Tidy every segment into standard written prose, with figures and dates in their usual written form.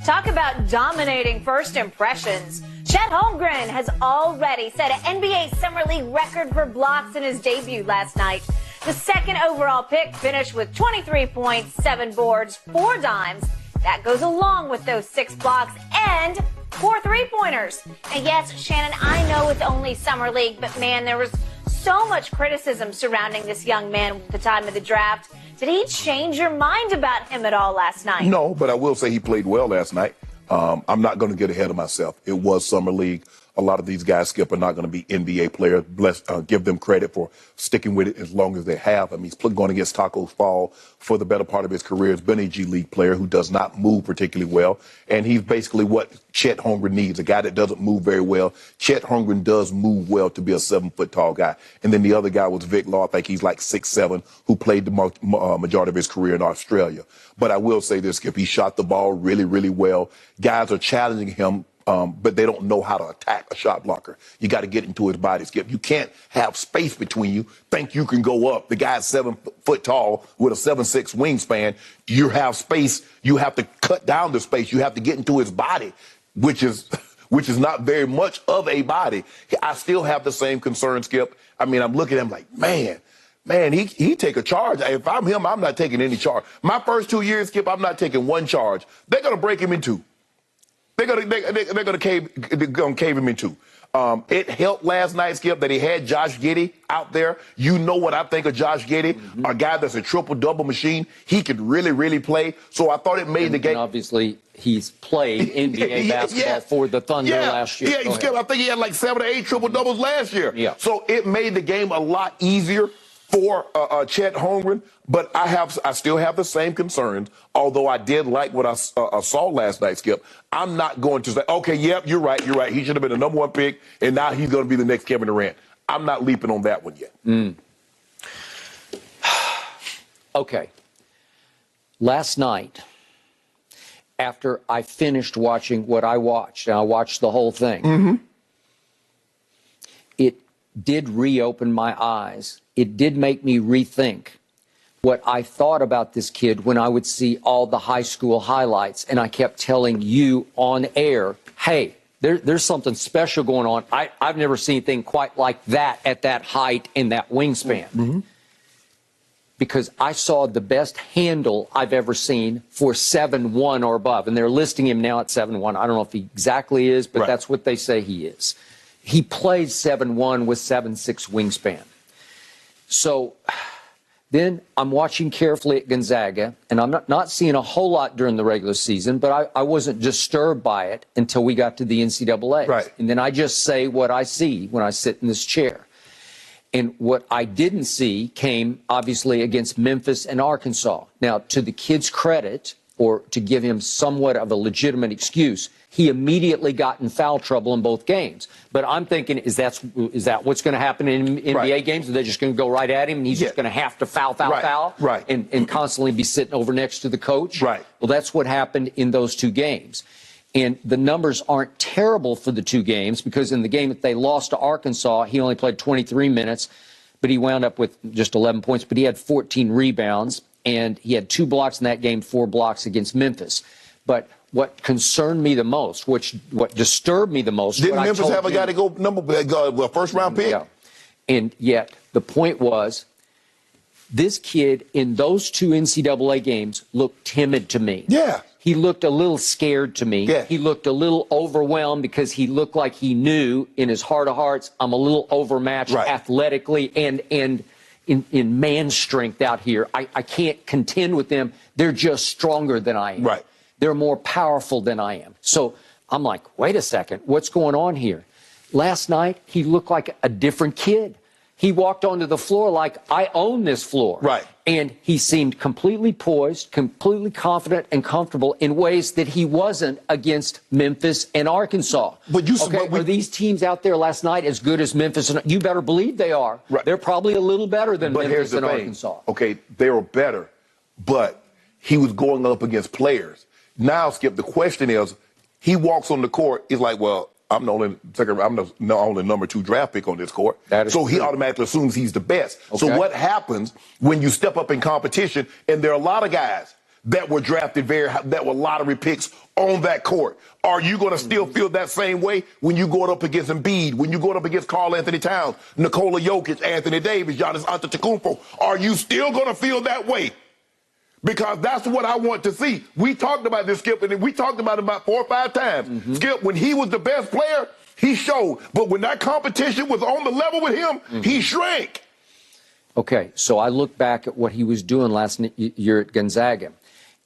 Talk about dominating first impressions. Chet Holmgren has already set an NBA Summer League record for blocks in his debut last night. The second overall pick finished with 23 points, 7 boards, 4 dimes. That goes along with those 6 blocks and 4 three-pointers. And yes, Shannon, I know it's only Summer League, but man, there was so much criticism surrounding this young man at the time of the draft. Did he change your mind about him at all last night? No, but I will say he played well last night. I'm not going to get ahead of myself. It was Summer League. A lot of these guys, Skip, are not going to be NBA players. Give them credit for sticking with it as long as they have. I mean, he's going against Taco Fall for the better part of his career. He's been a G League player who does not move particularly well. And he's basically what Chet Holmgren needs, a guy that doesn't move very well. Chet Holmgren does move well to be a 7-foot-tall guy. And then the other guy was Vic Law. I think he's like 6'7", who played the majority of his career in Australia. But I will say this, Skip, he shot the ball really, really well. Guys are challenging him. But they don't know how to attack a shot blocker. You got to get into his body, Skip. You can't have space between you, think you can go up. The guy's 7 foot tall with a 7'6" wingspan. You have space. You have to cut down the space. You have to get into his body, which is not very much of a body. I still have the same concern, Skip. I mean, I'm looking at him like, man, he take a charge. If I'm him, I'm not taking any charge. My first 2 years, Skip, I'm not taking one charge. They're going to break him in two. They're gonna cave him in two. It helped last night, Skip, that he had Josh Giddey out there. You know what I think of Josh Giddey, a guy that's a triple-double machine. He could really, really play. So I thought it made the game. And obviously, he's played NBA basketball for the Thunder last year. Yeah, Skip, I think he had like 7 or 8 triple-doubles last year. Yeah. So it made the game a lot easier for Chet Holmgren, but I still have the same concerns, although I did like what I saw last night, Skip. I'm not going to say, okay, yep, you're right. He should have been the #1 pick, and now he's going to be the next Kevin Durant. I'm not leaping on that one yet. Okay. Last night, after I finished watching what I watched, and I watched the whole thing, it did reopen my eyes. It did make me rethink what I thought about this kid when I would see all the high school highlights, and I kept telling you on air, hey, there's something special going on. I've never seen anything quite like that at that height and that wingspan. Because I saw the best handle I've ever seen for 7'1" or above, and they're listing him now at 7'1". I don't know if he exactly is, but that's what they say he is. He plays 7'1" with 7'6" wingspan. So then I'm watching carefully at Gonzaga, and I'm not seeing a whole lot during the regular season, but I wasn't disturbed by it until we got to the NCAA. Right. And then I just say what I see when I sit in this chair. And what I didn't see came, obviously, against Memphis and Arkansas. Now, to the kid's credit, or to give him somewhat of a legitimate excuse, he immediately got in foul trouble in both games. But I'm thinking, is that what's going to happen in NBA games? Are they just going to go right at him and he's just going to have to foul, and constantly be sitting over next to the coach? Right. Well, that's what happened in those 2 games. And the numbers aren't terrible for the 2 games, because in the game that they lost to Arkansas, he only played 23 minutes, but he wound up with just 11 points, but he had 14 rebounds, and he had 2 blocks in that game, 4 blocks against Memphis. But what concerned me the most, what disturbed me the most... Didn't Memphis have a guy to go first-round pick? Yeah. And yet, the point was, this kid in those 2 NCAA games looked timid to me. Yeah. He looked a little scared to me. Yeah. He looked a little overwhelmed, because he looked like he knew in his heart of hearts, I'm a little overmatched athletically and in man strength out here. I can't contend with them. They're just stronger than I am. Right. They're more powerful than I am. So I'm like, wait a second, what's going on here? Last night, he looked like a different kid. He walked onto the floor like, I own this floor. Right. And he seemed completely poised, completely confident and comfortable in ways that he wasn't against Memphis and Arkansas. But are these teams out there last night as good as Memphis? You better believe they are. Right. They're probably a little better than Memphis and Arkansas. Okay, they were better, but he was going up against players. Now, Skip, the question is, he walks on the court, he's like, well, I'm the only #2 draft pick on this court. So he automatically assumes he's the best. Okay. So what happens when you step up in competition, and there are a lot of guys that were drafted that were lottery picks on that court. Are you going to still feel that same way when you go up against Embiid, when you go up against Karl Anthony Towns, Nikola Jokic, Anthony Davis, Giannis Antetokounmpo? Are you still going to feel that way? Because that's what I want to see. We talked about this, Skip, and we talked about it about 4 or 5 times. Skip, when he was the best player, he showed. But when that competition was on the level with him, he shrank. Okay, so I look back at what he was doing last year at Gonzaga,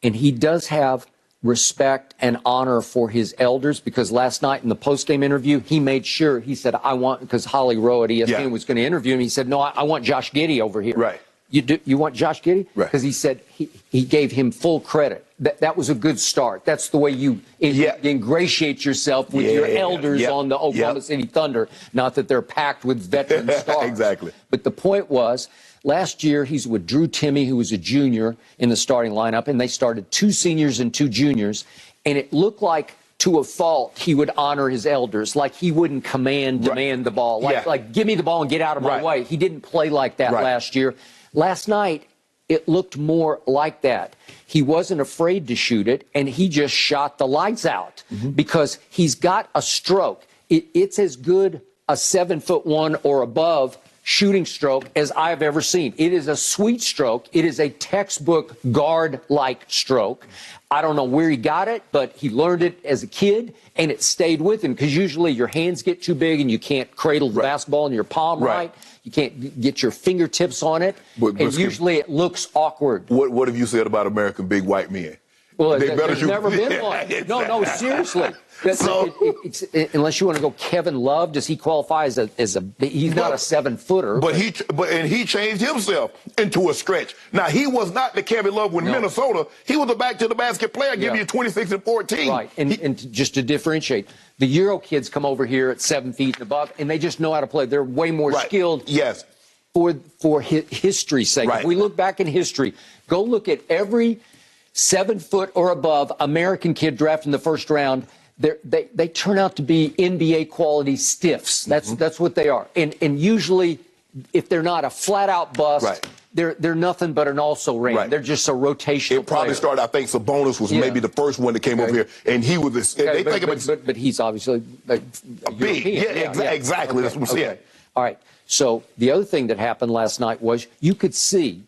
and he does have respect and honor for his elders, because last night in the post-game interview, he made sure, he said, I want, because Holly Rowe at ESPN was going to interview him, he said, no, I want Josh Giddey over here. Right. You want Josh Giddey? Right. Because he said he gave him full credit. That was a good start. That's the way you ingratiate yourself with your elders on the Oklahoma City Thunder. Not that they're packed with veteran stars. Exactly. But the point was, last year he's with Drew Timme, who was a junior in the starting lineup, and they started 2 seniors and 2 juniors, and it looked like, to a fault, he would honor his elders, like he wouldn't demand the ball, like give me the ball and get out of my way. He didn't play like that last year. Last night, it looked more like that. He wasn't afraid to shoot it, and he just shot the lights out because he's got a stroke. It's as good a 7'1" or above shooting stroke as I've ever seen. It is a sweet stroke. It is a textbook guard-like stroke. I don't know where he got it, but he learned it as a kid, and it stayed with him, because usually your hands get too big and you can't cradle the basketball in your palm right. You can't get your fingertips on it, and usually it looks awkward. What have you said about American big white men? Well, there's never been one. No, seriously. Unless you want to go Kevin Love, does he qualify as a he's not a 7-footer. But he changed himself into a stretch. Now, he was not the Kevin Love with Minnesota. He was a back to the basket player, giving you 26 and 14. Right, and just to differentiate, the Euro kids come over here at 7 feet and above, and they just know how to play. They're way more skilled. Yes. For history's sake. If we look back in history, go look at every 7-foot or above American kid drafted in the first round. They turn out to be NBA quality stiffs. That's what they are. And usually, if they're not a flat out bust, they're nothing but an also ran. They're just a rotational It probably started, I think Sabonis was maybe the first one that came over here, and he was but he's obviously a big. Exactly. That's what I'm saying. All right. So the other thing that happened last night was you could see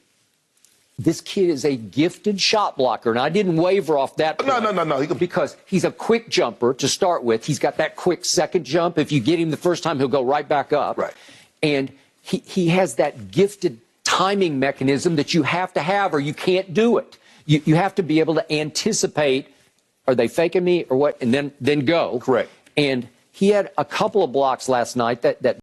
this kid is a gifted shot blocker, and I didn't waver off that point. No. Because he's a quick jumper to start with. He's got that quick second jump. If you get him the first time, he'll go right back up. Right. And he has that gifted timing mechanism that you have to have, or you can't do it. You have to be able to anticipate, are they faking me or what, and then go. Correct. And he had a couple of blocks last night that